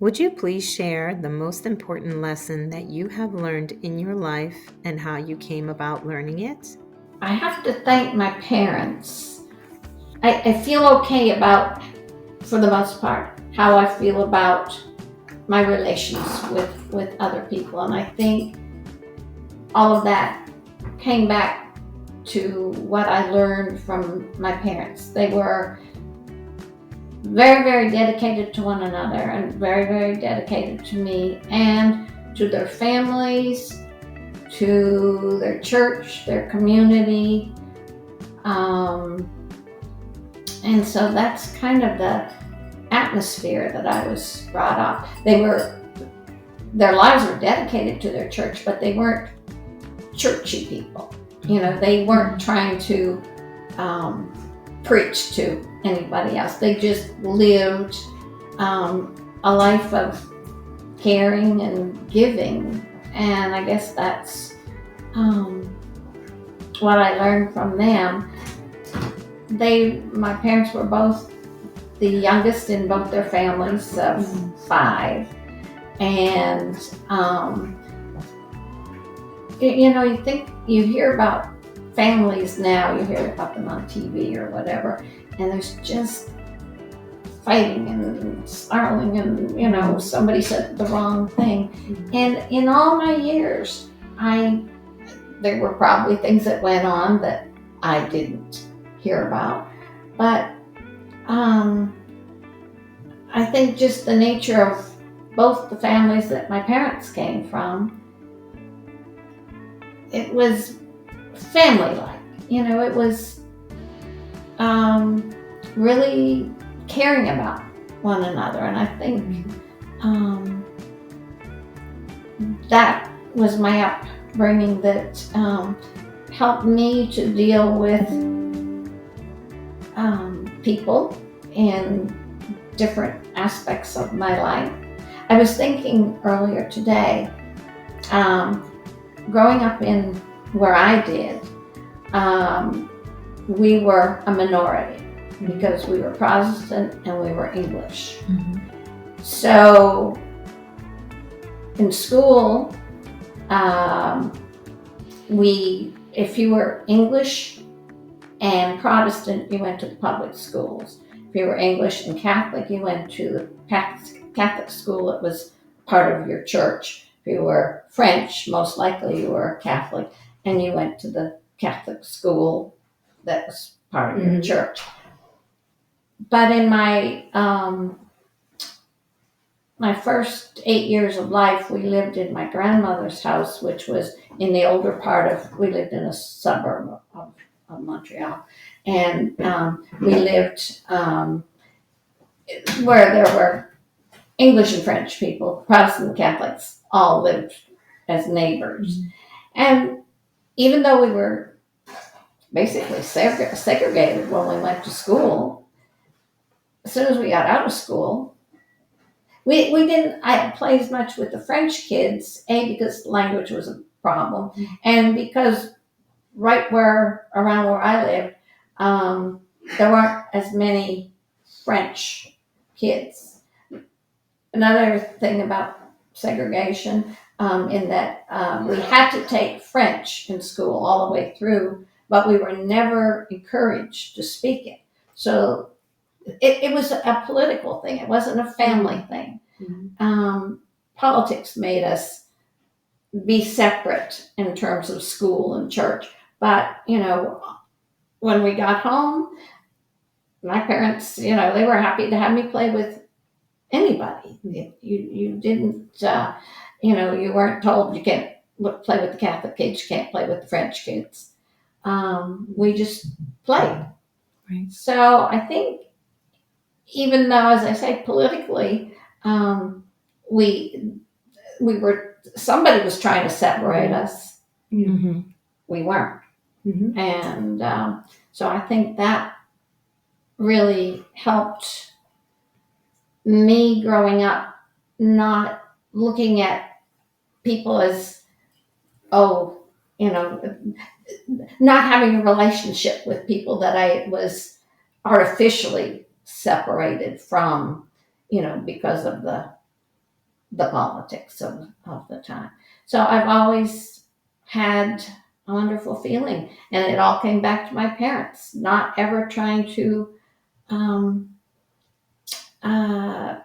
Would you please share the most important lesson that you have learned in your life and how you came about learning it? I have to thank my parents. I feel okay about, for the most part, how I feel about my relations with other people. And I think all of that came back to what I learned from my parents. They were very, very dedicated to one another and very, very dedicated to me and to their families, to their church, their community. And so that's kind of the atmosphere that I was brought up. Their lives were dedicated to their church, but they weren't churchy people. They weren't trying to preach to anybody else. They just lived a life of caring and giving. And I guess that's what I learned from them. My parents were both the youngest in both their families of five. And, you hear about families now, you hear about them on TV or whatever, and there's just fighting and snarling and, somebody said the wrong thing. And in all my years, there were probably things that went on that I didn't hear about. But I think just the nature of both the families that my parents came from, it was family-like. It was really caring about one another. And I think that was my upbringing that helped me to deal with people in different aspects of my life. I was thinking earlier today, growing up in where I did, we were a minority because we were Protestant and we were English. So in school, if you were English and Protestant, you went to the public schools. If you were English and Catholic, you went to the Catholic school that was part of your church. If you were French, most likely you were Catholic, and you went to the Catholic school that was part of your church. But in my first 8 years of life, we lived in my grandmother's house, which was in the older part we lived in a suburb of Montreal. And we lived where there were English and French people, Protestant and Catholics, all lived as neighbors. And even though we were basically segregated when we went to school, as soon as we got out of school, we didn't play as much with the French kids, because language was a problem, and because around where I lived, there weren't as many French kids. Another thing about segregation, in that we had to take French in school all the way through, but we were never encouraged to speak it. So it was a political thing. It wasn't a family thing. Politics made us be separate in terms of school and church. But, when we got home, my parents, they were happy to have me play with anybody. You didn't, you weren't told you can't play with the Catholic kids, you can't play with the French kids. We just played. Right. So I think, even though, as I say, politically, somebody was trying to separate us. We weren't. And so I think that really helped me growing up, not looking at people as, not having a relationship with people that I was artificially separated from, because of the the politics of the time. So I've always had a wonderful feeling, and it all came back to my parents, not ever trying to um, uh,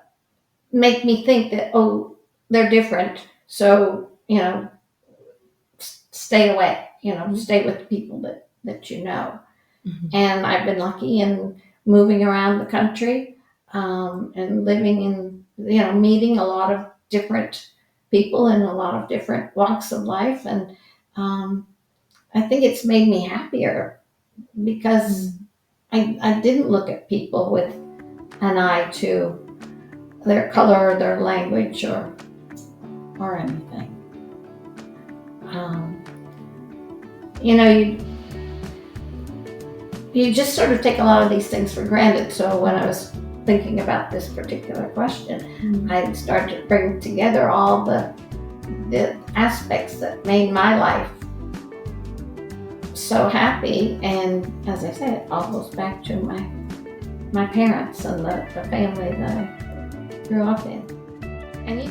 make me think that, oh, they're different, so stay away, stay with the people that you know. Mhm. And I've been lucky in moving around the country, and living in, meeting a lot of different people in a lot of different walks of life. And I think it's made me happier because I didn't look at people with an eye to their color or their language or anything. Um, you just sort of take a lot of these things for granted. So when I was thinking about this particular question, Mhm. I started to bring together all the aspects that made my life so happy. And as I said, it all goes back to my parents and the family that I grew up in. And you